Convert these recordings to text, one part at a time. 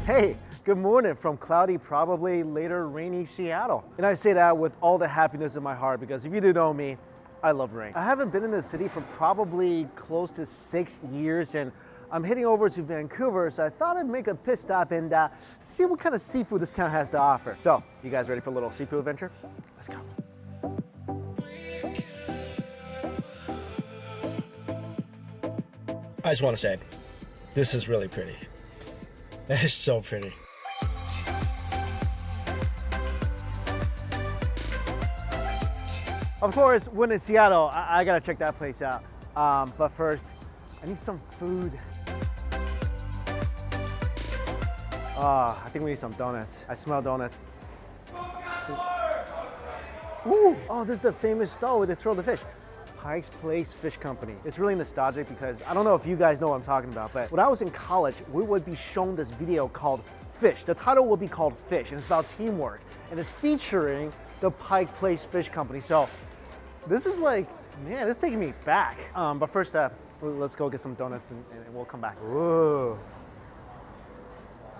Hey, good morning from cloudy, probably later rainy Seattle. And I say that with all the happiness in my heart because if you do know me, I love rain. I haven't been in the city for probably close to 6 years and I'm heading over to Vancouver, so I thought I'd make a pit stop and see what kind of seafood this town has to offer. So, you guys ready for a little seafood adventure? Let's go. I just want to say, this is really pretty. That is so pretty. Of course, when in Seattle, I gotta check that place out. But first, I need some food. I think we need some donuts. I smell donuts. Ooh, oh, this is the famous stall where they throw the fish. Pike Place Fish Company. It's really nostalgic because I don't know if you guys know what I'm talking about, but when I was in college, we would be shown this video called Fish. The title would be called Fish, and it's about teamwork, and it's featuring the Pike Place Fish Company. So this is like, man, this is taking me back. But first, let's go get some donuts and we'll come back. Ooh.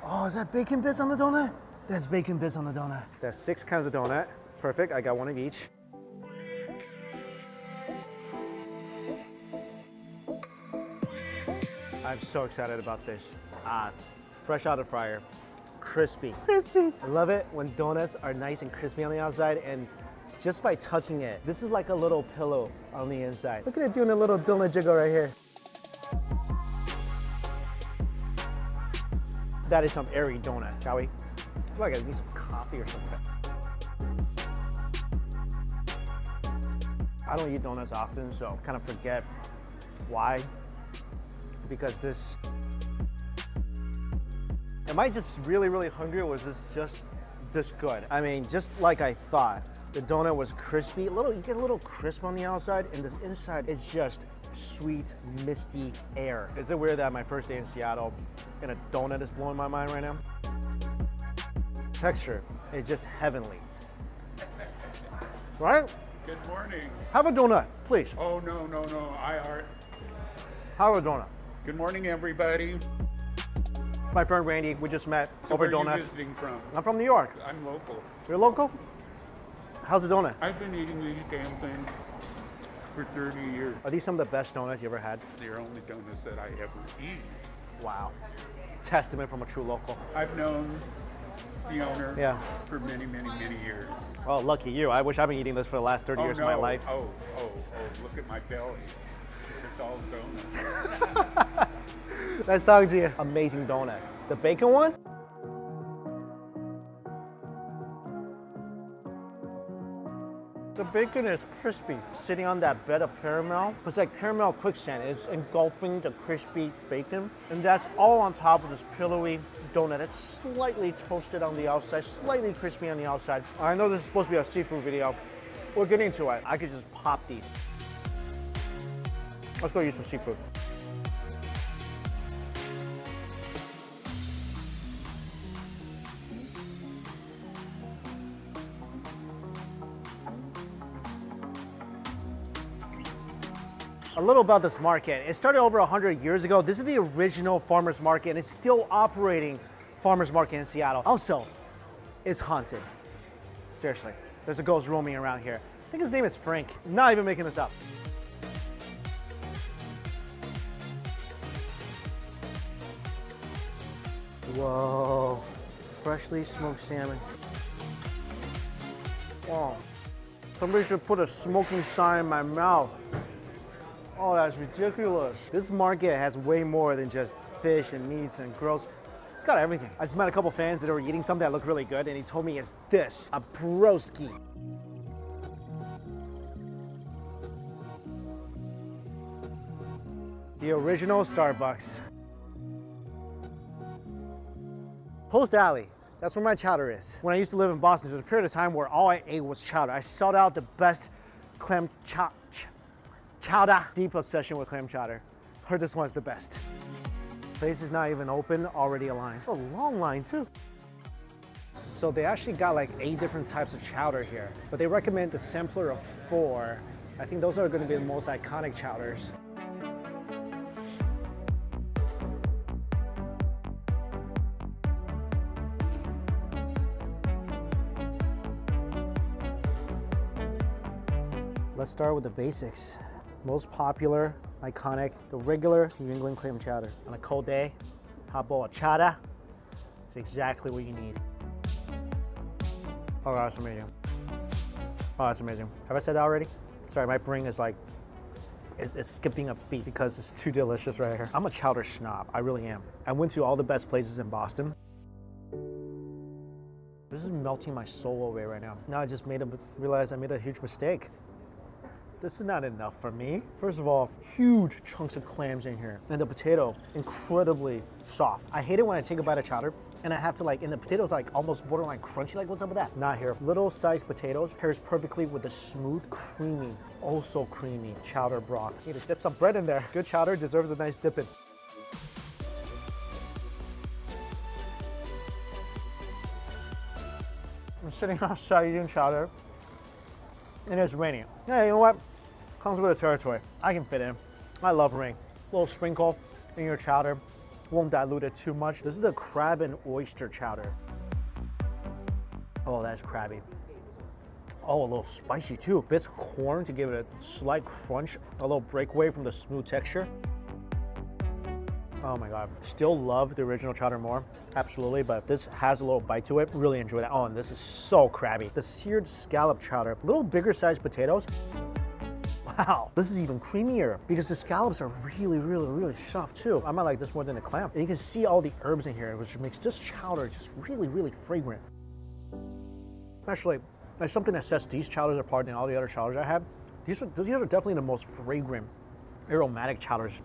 Oh, is that bacon bits on the donut? That's bacon bits on the donut. There's 6 kinds of donut. Perfect, I got one of each. I'm so excited about this. Fresh out of the fryer, crispy. Crispy. I love it when donuts are nice and crispy on the outside, and just by touching it, this is like a little pillow on the inside. Look at it doing a little donut jiggle right here. That is some airy donut, shall we? I feel like I need some coffee or something. I don't eat donuts often, so I kind of forget why. Because this, am I just really, really hungry, or was this just this good? I mean, just like I thought, the donut was crispy. You get a little crisp on the outside, and this inside is just sweet, misty air. Is it weird that my first day in Seattle and a donut is blowing my mind right now? Texture is just heavenly. Right? Good morning. Have a donut, please. Oh, no, I are. Have a donut. Good morning, everybody. My friend Randy, we just met over where donuts. Are you visiting from? I'm from New York. I'm local. You're local? How's the donut? I've been eating these damn things for 30 years. Are these some of the best donuts you ever had? They're only donuts that I ever eat. Wow. Testament from a true local. I've known the owner for many, many, many years. Oh, lucky you. I wish I've been eating this for the last 30 years of my life. Oh, look at my belly. It's all donuts. Nice talking to you. Amazing donut. The bacon one? The bacon is crispy, sitting on that bed of caramel. It's like caramel quicksand. It's engulfing the crispy bacon. And that's all on top of this pillowy donut. It's slightly toasted on the outside, slightly crispy on the outside. I know this is supposed to be a seafood video. We're getting to it. I could just pop these. Let's go use some seafood. A little about this market. It started over 100 years ago. This is the original farmer's market, and it's still operating farmer's market in Seattle. Also, it's haunted. Seriously, there's a ghost roaming around here. I think his name is Frank. I'm not even making this up. Whoa, freshly smoked salmon. Oh, somebody should put a smoking sign in my mouth. Oh, that's ridiculous. This market has way more than just fish and meats and grills. It's got everything. I just met a couple fans that were eating something that looked really good, and he told me it's this, a broski. The original Starbucks. Post Alley. That's where my chowder is. When I used to live in Boston, there was a period of time where all I ate was chowder. I sought out the best clam chowder. Deep obsession with clam chowder. Heard this one's the best. Place is not even open, already a line. A long line too. So they actually got like 8 different types of chowder here, but they recommend the simpler of 4. I think those are going to be the most iconic chowders. Let's start with the basics. Most popular, iconic, the regular New England clam chowder. On a cold day, hot bowl of chowder. It's exactly what you need. Oh, that's amazing. Oh, that's amazing. Have I said that already? Sorry, my brain is like, it's skipping a beat because it's too delicious right here. I'm a chowder snob, I really am. I went to all the best places in Boston. This is melting my soul away right now. Now I just realized I made a huge mistake. This is not enough for me. First of all, huge chunks of clams in here. And the potato, incredibly soft. I hate it when I take a bite of chowder and I have to and the potato's like almost borderline crunchy. Like, what's up with that? Not here. Little sized potatoes pairs perfectly with the smooth, creamy, oh so creamy chowder broth. Need to dip some bread in there. Good chowder deserves a nice dipping. I'm sitting outside eating chowder and it's raining. Yeah, you know what? Comes with the territory. I can fit in. I love rain. A little sprinkle in your chowder. Won't dilute it too much. This is the crab and oyster chowder. Oh, that's crabby. Oh, a little spicy too. Bits of corn to give it a slight crunch, a little breakaway from the smooth texture. Oh my God. Still love the original chowder more, absolutely, but this has a little bite to it. Really enjoy that. Oh, and this is so crabby. The seared scallop chowder, a little bigger sized potatoes. Wow, this is even creamier because the scallops are really soft too. I might like this more than the clam. And you can see all the herbs in here, which makes this chowder just really fragrant. Actually, there's something that sets these chowders apart than all the other chowders I have. These are definitely the most fragrant, aromatic chowders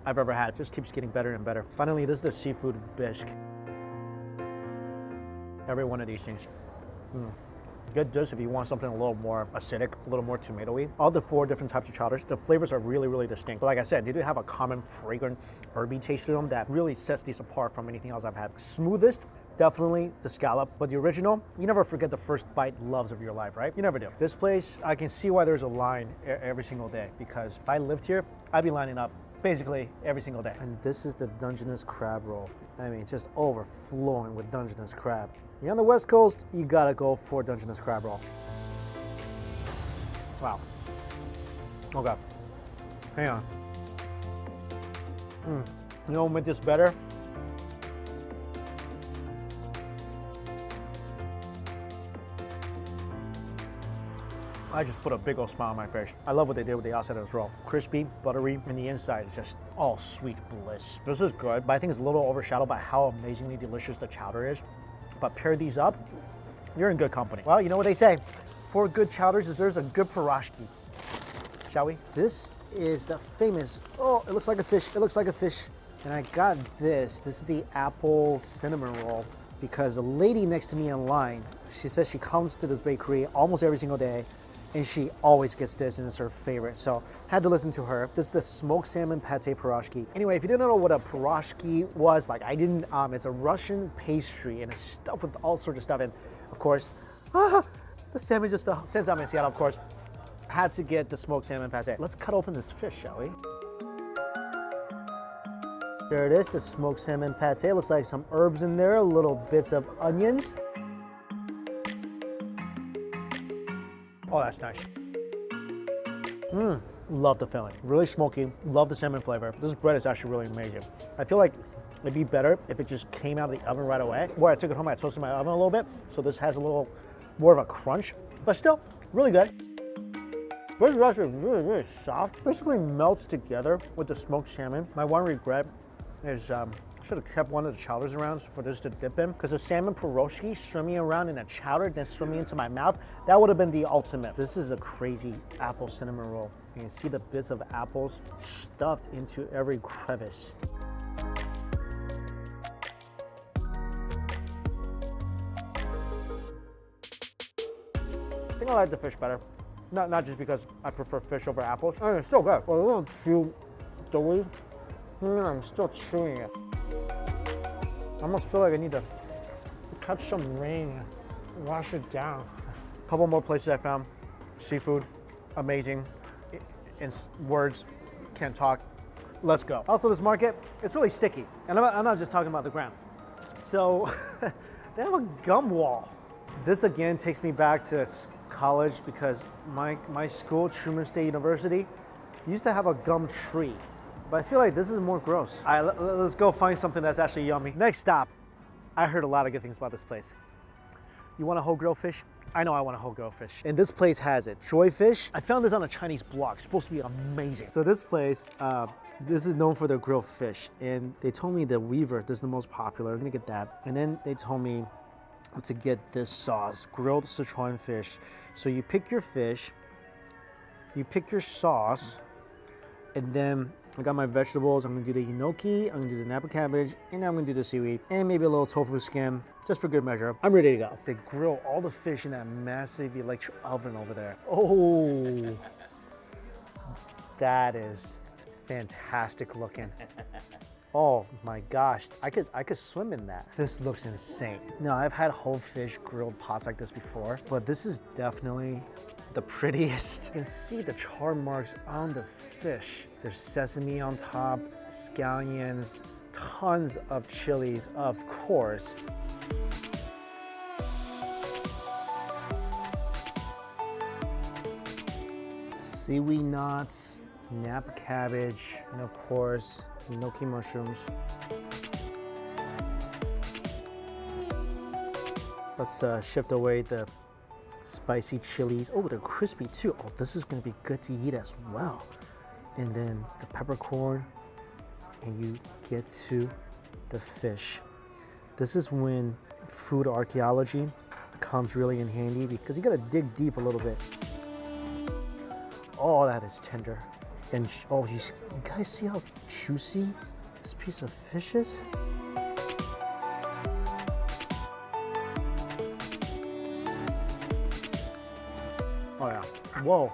I've ever had. It just keeps getting better and better. Finally, this is the seafood bisque. Every one of these things. Get this if you want something a little more acidic, a little more tomatoey. All the 4 different types of chowders, the flavors are really distinct. But like I said, they do have a common fragrant, herby taste to them that really sets these apart from anything else I've had. Smoothest, definitely the scallop, but the original, you never forget the first bite loves of your life, right? You never do. This place, I can see why there's a line every single day, because if I lived here, I'd be lining up basically every single day. And this is the Dungeness crab roll. I mean, just overflowing with Dungeness crab. You're on the West Coast, you gotta go for Dungeness crab roll. Wow. Okay. Hang on. You know what made this better? I just put a big old smile on my face. I love what they did with the outside of this roll. Crispy, buttery, and the inside is just all sweet bliss. This is good, but I think it's a little overshadowed by how amazingly delicious the chowder is. But pair these up, you're in good company. Well, you know what they say, 4 good chowders deserves a good pierogi. Shall we? This is the famous, oh, it looks like a fish, it looks like a fish. And I got this. This is the apple cinnamon roll because a lady next to me in line, she says she comes to the bakery almost every single day and she always gets this and it's her favorite. So had to listen to her. This is the smoked salmon pate pierogi. Anyway, if you didn't know what a pierogi was, like I didn't, it's a Russian pastry and it's stuffed with all sorts of stuff. And of course, the salmon just fell. Since I'm in Seattle, of course, had to get the smoked salmon pate. Let's cut open this fish, shall we? There it is, the smoked salmon pate. Looks like some herbs in there, little bits of onions. Oh, that's nice. Love the filling. Really smoky, love the salmon flavor. This bread is actually really amazing. I feel like it'd be better if it just came out of the oven right away. Where I took it home, I toasted my oven a little bit, so this has a little more of a crunch, but still, really good. This is actually really soft. Basically melts together with the smoked salmon. My one regret is I should have kept one of the chowders around for this to dip in, because the salmon pierogi swimming around in a chowder, then swimming into my mouth, that would have been the ultimate. This is a crazy apple cinnamon roll. You can see the bits of apples stuffed into every crevice. I think I like the fish better. Not just because I prefer fish over apples. I mean, it's still good. A little too doughy. I'm still chewing it. I almost feel like I need to catch some rain, wash it down. A couple more places I found. Seafood, amazing. In words, can't talk. Let's go. Also, this market, it's really sticky. And I'm not just talking about the ground. So, they have a gum wall. This again takes me back to college because my school, Truman State University, used to have a gum tree. But I feel like this is more gross. All right, let's go find something that's actually yummy. Next stop. I heard a lot of good things about this place. You want a whole grilled fish? I know I want a whole grilled fish. And this place has it. JoyFish. I found this on a Chinese blog. It's supposed to be amazing. So this place, this is known for their grilled fish. And they told me the Weaver, this is the most popular. I'm gonna get that. And then they told me to get this sauce, grilled Sichuan fish. So you pick your fish, you pick your sauce, and then I got my vegetables. I'm gonna do the gnocchi, I'm gonna do the napa cabbage, and I'm gonna do the seaweed, and maybe a little tofu skin, just for good measure. I'm ready to go. They grill all the fish in that massive electric oven over there. Oh, that is fantastic looking. Oh my gosh, I could swim in that. This looks insane. Now, I've had whole fish grilled pots like this before, but this is definitely the prettiest. You can see the char marks on the fish. There's sesame on top, scallions, tons of chilies, of course. Seaweed knots, napa cabbage, and of course, gnocchi mushrooms. Let's shift away the spicy chilies. Oh, they're crispy too. Oh, this is gonna be good to eat as well. And then the peppercorn, and you get to the fish. This is when food archaeology comes really in handy because you gotta dig deep a little bit. Oh, that is tender. And oh, you guys see how juicy this piece of fish is? Oh yeah, whoa.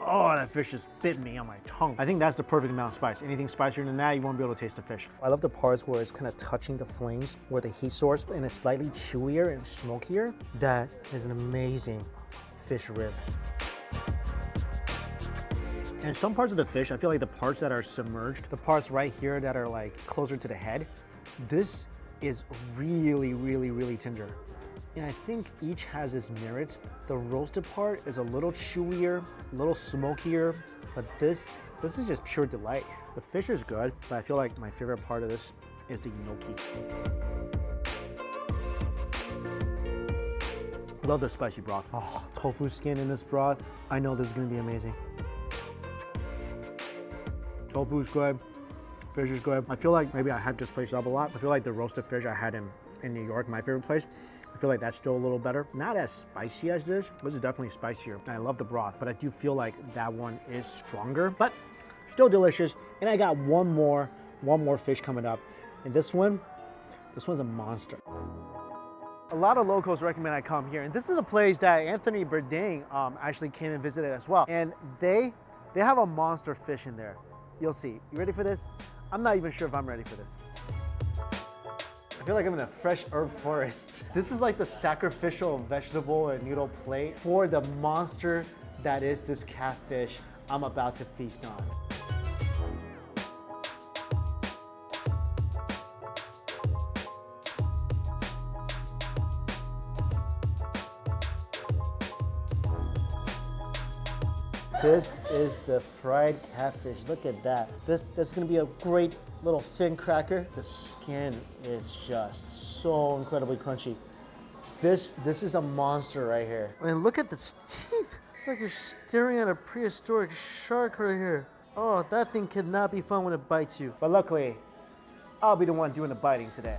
Oh, that fish just bit me on my tongue. I think that's the perfect amount of spice. Anything spicier than that, you won't be able to taste the fish. I love the parts where it's kind of touching the flames, where the heat source and it's slightly chewier and smokier. That is an amazing fish rib. And some parts of the fish, I feel like the parts that are submerged, the parts right here that are like closer to the head, this is really, really, really tender. And I think each has its merits. The roasted part is a little chewier, a little smokier, but this is just pure delight. The fish is good, but I feel like my favorite part of this is the gnocchi. Love the spicy broth. Oh, tofu skin in this broth. I know this is gonna be amazing. Tofu's good, fish is good. I feel like maybe I hyped this place up a lot. I feel like the roasted fish I had in New York, my favorite place, I feel like that's still a little better. Not as spicy as this. This is definitely spicier. I love the broth, but I do feel like that one is stronger, but still delicious. And I got one more fish coming up. And this one's a monster. A lot of locals recommend I come here. And this is a place that Anthony Bourdain actually came and visited as well. And they have a monster fish in there. You'll see. You ready for this? I'm not even sure if I'm ready for this. I feel like I'm in a fresh herb forest. This is like the sacrificial vegetable and noodle plate for the monster that is this catfish I'm about to feast on. This is the fried catfish. Look at that. That's gonna be a great little fin cracker. The skin is just so incredibly crunchy. This is a monster right here. I mean, look at this teeth. It's like you're staring at a prehistoric shark right here. Oh, that thing could not be fun when it bites you. But luckily, I'll be the one doing the biting today.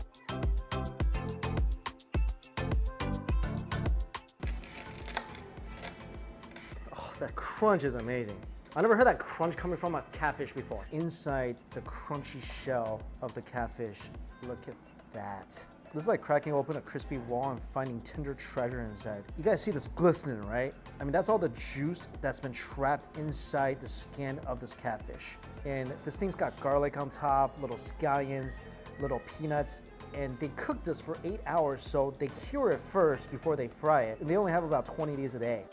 That crunch is amazing. I never heard that crunch coming from a catfish before. Inside the crunchy shell of the catfish, look at that. This is like cracking open a crispy wall and finding tender treasure inside. You guys see this glistening, right? I mean, that's all the juice that's been trapped inside the skin of this catfish. And this thing's got garlic on top, little scallions, little peanuts, and they cook this for 8 hours, so they cure it first before they fry it. And they only have about 20 days a day.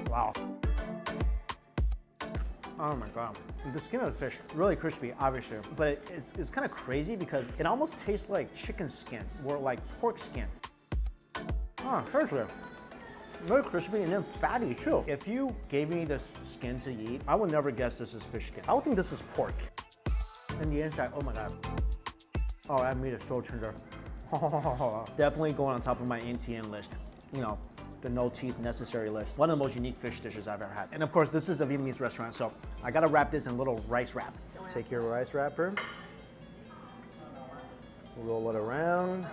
Wow. Oh my god. The skin of the fish, really crispy, obviously. But it's kind of crazy because it almost tastes like chicken skin or like pork skin. Oh, seriously. Very crispy and then fatty too. If you gave me this skin to eat, I would never guess this is fish skin. I would think this is pork. And the inside, oh my god. Oh, that meat is so tender. Definitely going on top of my NTN list. You know, the no teeth necessary list. One of the most unique fish dishes I've ever had. And of course, this is a Vietnamese restaurant, so I gotta wrap this in a little rice wrap. Take your rice wrapper, roll it around.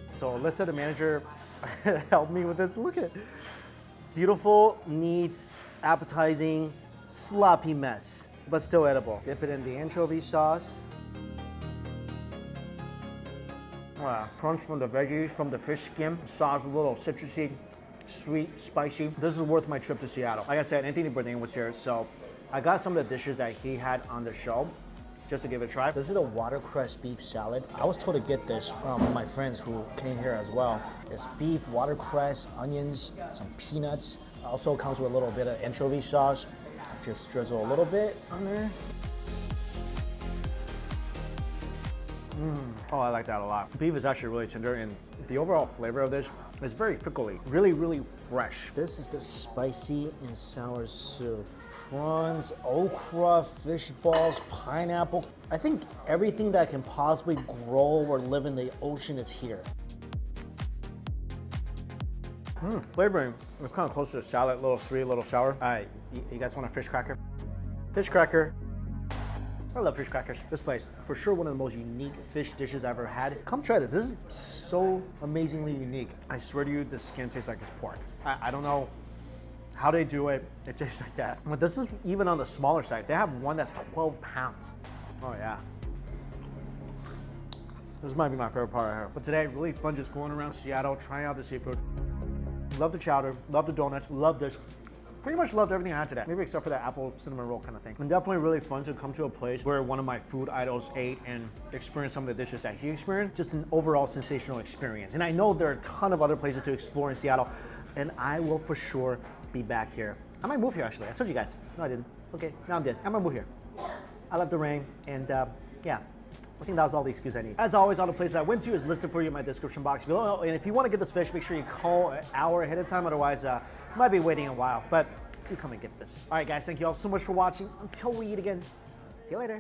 So Alyssa, the manager, helped me with this. Look at it. Beautiful, neat, appetizing, sloppy mess, but still edible. Dip it in the anchovy sauce. Crunch from the veggies, from the fish skin. Sauce, a little citrusy, sweet, spicy. This is worth my trip to Seattle. Like I said, Anthony Bourdain was here, so I got some of the dishes that he had on the show just to give it a try. This is a watercress beef salad. I was told to get this from my friends who came here as well. It's beef, watercress, onions, some peanuts. Also comes with a little bit of anchovy sauce. Just drizzle a little bit on there. Oh, I like that a lot. Beef is actually really tender, and the overall flavor of this is very pickly. Really, really fresh. This is the spicy and sour soup. Prawns, okra, fish balls, pineapple. I think everything that can possibly grow or live in the ocean is here. Flavoring is kind of close to the salad, a little sweet, a little sour. All right, you guys want a fish cracker? Fish cracker. I love fish crackers. This place, for sure one of the most unique fish dishes I've ever had. Come try this. This is so amazingly unique. I swear to you, the skin tastes like it's pork. I don't know how they do it. It tastes like that. But this is even on the smaller side. They have one that's 12 pounds. Oh yeah. This might be my favorite part right here. But today, really fun just going around Seattle, trying out the seafood. Love the chowder, love the donuts, love this. Pretty much loved everything I had today, maybe except for that apple cinnamon roll kind of thing. And definitely really fun to come to a place where one of my food idols ate and experience some of the dishes that he experienced. Just an overall sensational experience. And I know there are a ton of other places to explore in Seattle, and I will for sure be back here. I might move here actually. I told you guys. No, I didn't. Okay, now I'm dead. I'm gonna move here. I love the rain, and yeah. I think that was all the excuse I need. As always, all the places I went to is listed for you in my description box below. And if you want to get this fish, make sure you call an hour ahead of time. Otherwise, you might be waiting a while. But do come and get this. All right, guys, thank you all so much for watching. Until we eat again, see you later.